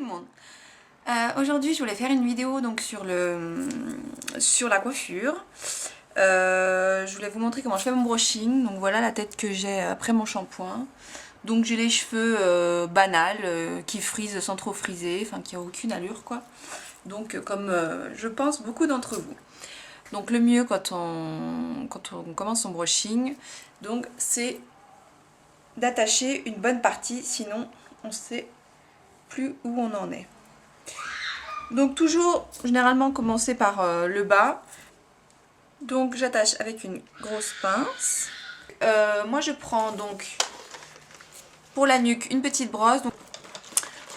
le monde. Aujourd'hui je voulais faire une vidéo donc sur la coiffure. Je voulais vous montrer comment je fais mon brushing. Donc voilà la tête que j'ai après mon shampoing. Donc j'ai les cheveux banals qui frisent sans trop friser, enfin qui n'ont aucune allure quoi. Donc comme je pense beaucoup d'entre vous. Donc le mieux quand on commence son brushing, donc c'est d'attacher une bonne partie, sinon on sait plus où on en est. Donc toujours généralement commencer par le bas. Donc j'attache avec une grosse pince. Moi je prends donc pour la nuque une petite brosse. Donc,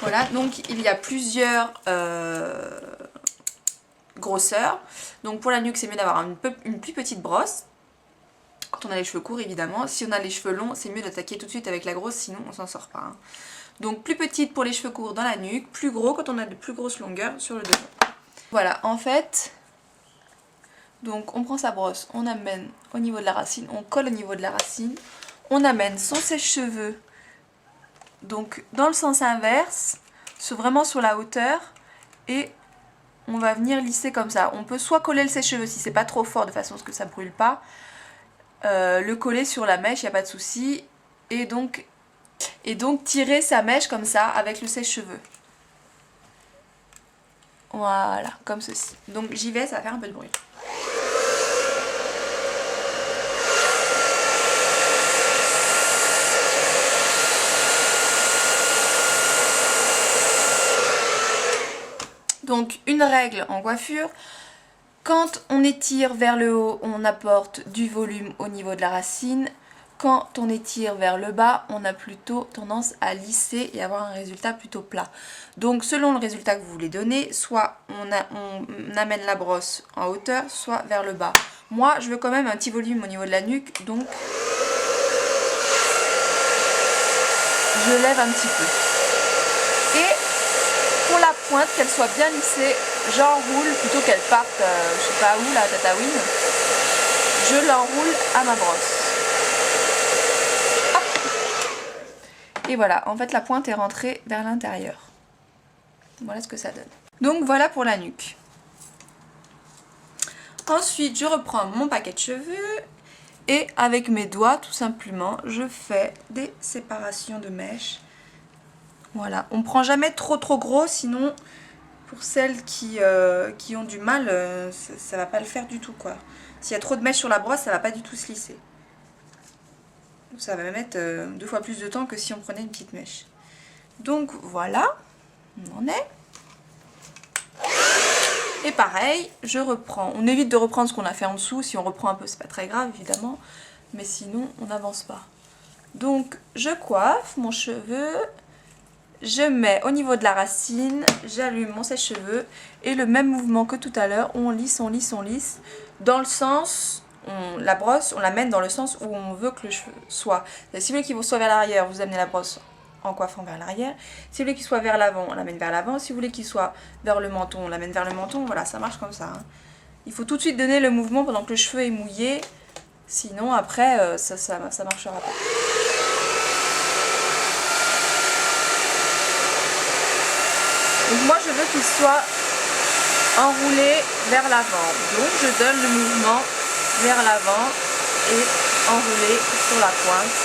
voilà, donc il y a plusieurs grosseurs. Donc pour la nuque c'est mieux d'avoir une plus petite brosse. Quand on a les cheveux courts évidemment. Si on a les cheveux longs c'est mieux d'attaquer tout de suite avec la grosse, sinon on s'en sort pas. Hein. Donc plus petite pour les cheveux courts dans la nuque, plus gros quand on a de plus grosses longueurs sur le devant. Voilà, en fait, donc on prend sa brosse, on amène au niveau de la racine, on colle au niveau de la racine, on amène son sèche-cheveux donc dans le sens inverse, vraiment sur la hauteur, et on va venir lisser comme ça. On peut soit coller le sèche-cheveux si c'est pas trop fort de façon à ce que ça brûle pas, le coller sur la mèche, il n'y a pas de souci, et donc tirer sa mèche comme ça avec le sèche-cheveux. Voilà, comme ceci. Donc j'y vais, ça va faire un peu de bruit. Donc une règle en coiffure, quand on étire vers le haut, on apporte du volume au niveau de la racine. Quand on étire vers le bas, on a plutôt tendance à lisser et avoir un résultat plutôt plat. Donc selon le résultat que vous voulez donner, soit on amène la brosse en hauteur, soit vers le bas. Moi, je veux quand même un petit volume au niveau de la nuque, donc je lève un petit peu. Et pour la pointe, qu'elle soit bien lissée, j'enroule, plutôt qu'elle parte, je sais pas où, la tatouine, je l'enroule à ma brosse. Et voilà, en fait la pointe est rentrée vers l'intérieur. Voilà ce que ça donne. Donc voilà pour la nuque. Ensuite je reprends mon paquet de cheveux et avec mes doigts tout simplement je fais des séparations de mèches. Voilà, on ne prend jamais trop gros, sinon pour celles qui ont du mal, ça va pas le faire du tout quoi. S'il y a trop de mèches sur la brosse, ça va pas du tout se lisser. Ça va mettre 2 fois plus de temps que si on prenait une petite mèche. Donc voilà, on en est. Et pareil, je reprends. On évite de reprendre ce qu'on a fait en dessous. Si on reprend un peu, c'est pas très grave évidemment. Mais sinon, on n'avance pas. Donc je coiffe mon cheveu. Je mets au niveau de la racine, j'allume mon sèche-cheveux. Et le même mouvement que tout à l'heure, on lisse, on lisse, on lisse. Dans le sens... la brosse, on l'amène dans le sens où on veut que le cheveu soit. Si vous voulez qu'il soit vers l'arrière, vous amenez la brosse en coiffant vers l'arrière. Si vous voulez qu'il soit vers l'avant, on l'amène vers l'avant. Si vous voulez qu'il soit vers le menton, on l'amène vers le menton. Voilà, ça marche comme ça. Hein. Il faut tout de suite donner le mouvement pendant que le cheveu est mouillé. Sinon, après, ça marchera pas. Donc moi, je veux qu'il soit enroulé vers l'avant. Donc, je donne le mouvement vers l'avant et enroulé sur la pointe.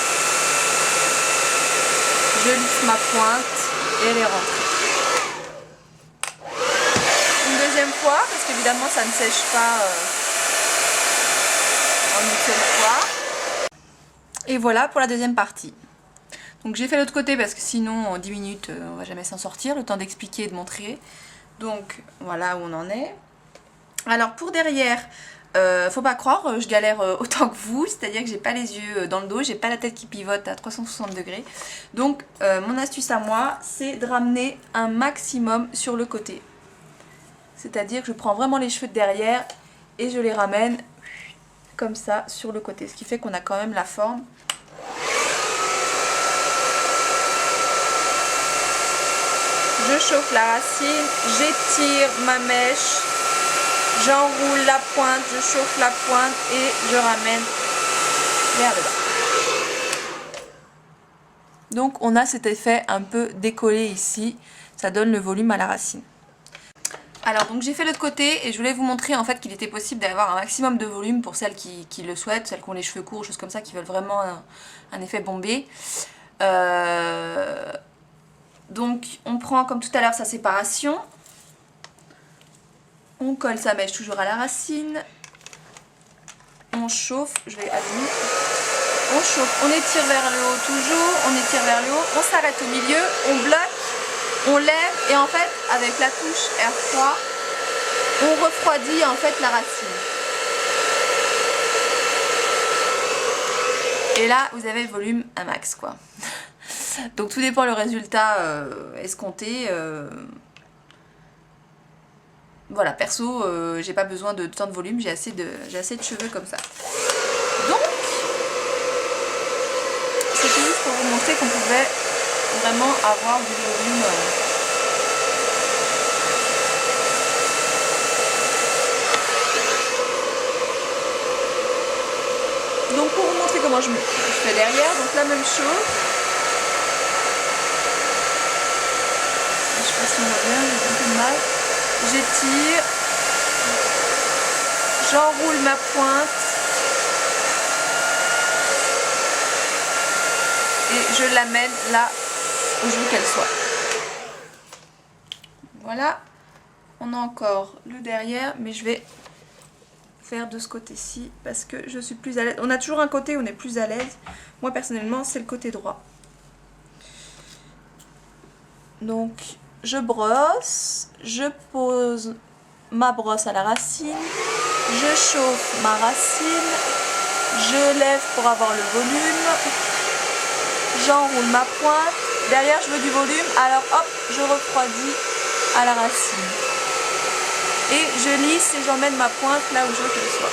Je lisse ma pointe et elle est rentrée. Une deuxième fois, parce qu'évidemment ça ne sèche pas en une seule fois. Et voilà pour la deuxième partie. Donc j'ai fait l'autre côté parce que sinon en 10 minutes on va jamais s'en sortir, le temps d'expliquer et de montrer. Donc voilà où on en est. Alors pour derrière, faut pas croire, je galère autant que vous, c'est-à-dire que j'ai pas les yeux dans le dos, j'ai pas la tête qui pivote à 360 degrés. Donc mon astuce à moi, c'est de ramener un maximum sur le côté. C'est-à-dire que je prends vraiment les cheveux de derrière et je les ramène comme ça sur le côté, ce qui fait qu'on a quand même la forme. Je chauffe la racine, j'étire ma mèche. J'enroule la pointe, je chauffe la pointe et je ramène vers le bas. Donc on a cet effet un peu décollé ici. ça donne le volume à la racine. Alors donc j'ai fait l'autre côté et je voulais vous montrer en fait qu'il était possible d'avoir un maximum de volume pour celles qui le souhaitent, celles qui ont les cheveux courts, choses comme ça, qui veulent vraiment un effet bombé. Donc on prend comme tout à l'heure sa séparation, on colle sa mèche toujours à la racine, on chauffe, je vais allumer, on chauffe, on étire vers le haut toujours, on étire vers le haut, on s'arrête au milieu, on bloque, on lève et en fait avec la touche R3 on refroidit en fait la racine. Et là vous avez le volume à max quoi. Donc tout dépend le résultat escompté. Voilà, perso j'ai pas besoin de tant de volume, j'ai assez de cheveux comme ça. Donc c'était juste pour vous montrer qu'on pouvait vraiment avoir du volume. Donc pour vous montrer comment je fais derrière, donc la même chose. Je sais pas si on voit bien, j'ai un peu de mal. J'étire, j'enroule ma pointe et je l'amène là où je veux qu'elle soit. Voilà, on a encore le derrière, mais je vais faire de ce côté-ci parce que je suis plus à l'aise. On a toujours un côté où on est plus à l'aise. Moi personnellement, c'est le côté droit. Donc je brosse, je pose ma brosse à la racine, je chauffe ma racine, je lève pour avoir le volume, j'enroule ma pointe, derrière je veux du volume, alors hop, je refroidis à la racine. Et je lisse et j'emmène ma pointe là où je veux qu'elle soit.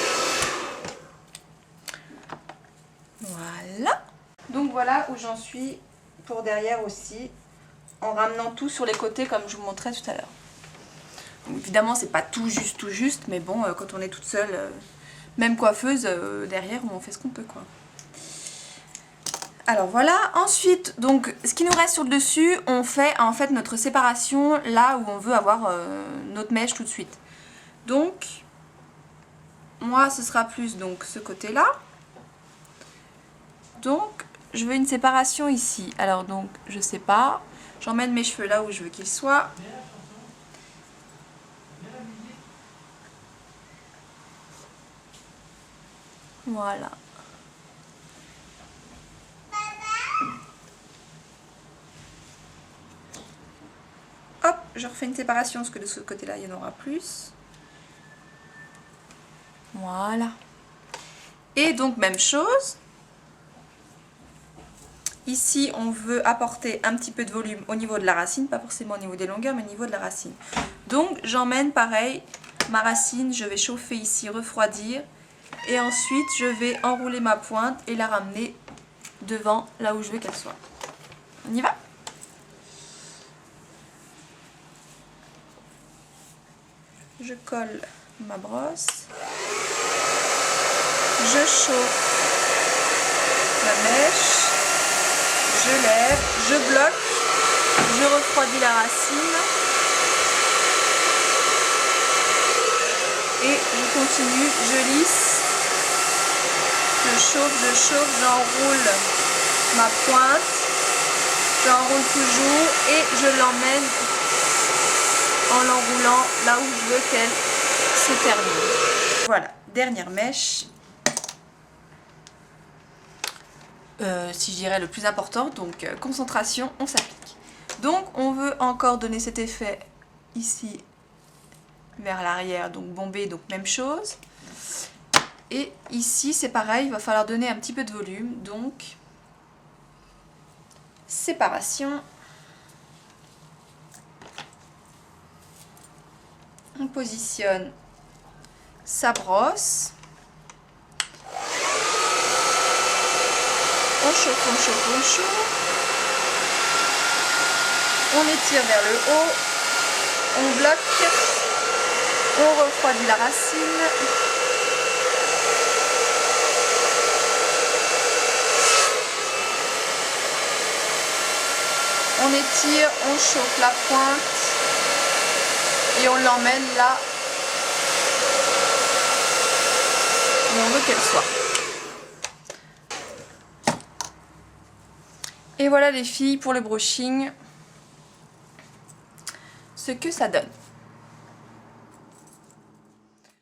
Voilà. Donc voilà où j'en suis pour derrière aussi, en ramenant tout sur les côtés comme je vous montrais tout à l'heure. Évidemment c'est pas tout juste, mais bon quand on est toute seule, même coiffeuse, derrière on fait ce qu'on peut quoi. Alors voilà, ensuite donc ce qui nous reste sur le dessus, on fait en fait notre séparation là où on veut avoir notre mèche tout de suite. Donc moi ce sera plus donc ce côté là. Donc je veux une séparation ici. Alors donc je sais pas. J'emmène mes cheveux là où je veux qu'ils soient. Voilà. Hop, je refais une séparation parce que de ce côté-là, il y en aura plus. Voilà. Et donc même chose. Ici, on veut apporter un petit peu de volume au niveau de la racine, pas forcément au niveau des longueurs, mais au niveau de la racine. Donc, j'emmène pareil ma racine, je vais chauffer ici, refroidir. Et ensuite, je vais enrouler ma pointe et la ramener devant, là où je veux qu'elle soit. On y va ? Je colle ma brosse. Je chauffe ma mèche. Je lève, je bloque, je refroidis la racine et je continue, je lisse, je chauffe, j'enroule ma pointe, j'enroule toujours et je l'emmène en l'enroulant là où je veux qu'elle se termine. Voilà, dernière mèche. Si je dirais le plus important, donc concentration, on s'applique. Donc on veut encore donner cet effet ici vers l'arrière, donc bombé, donc même chose. Et ici c'est pareil, il va falloir donner un petit peu de volume, donc séparation. On positionne sa brosse. On chauffe, on chauffe, on chauffe. On étire vers le haut. On bloque. On refroidit la racine. On étire, on chauffe la pointe et on l'emmène là où on veut qu'elle soit. Et voilà les filles pour le brushing, ce que ça donne.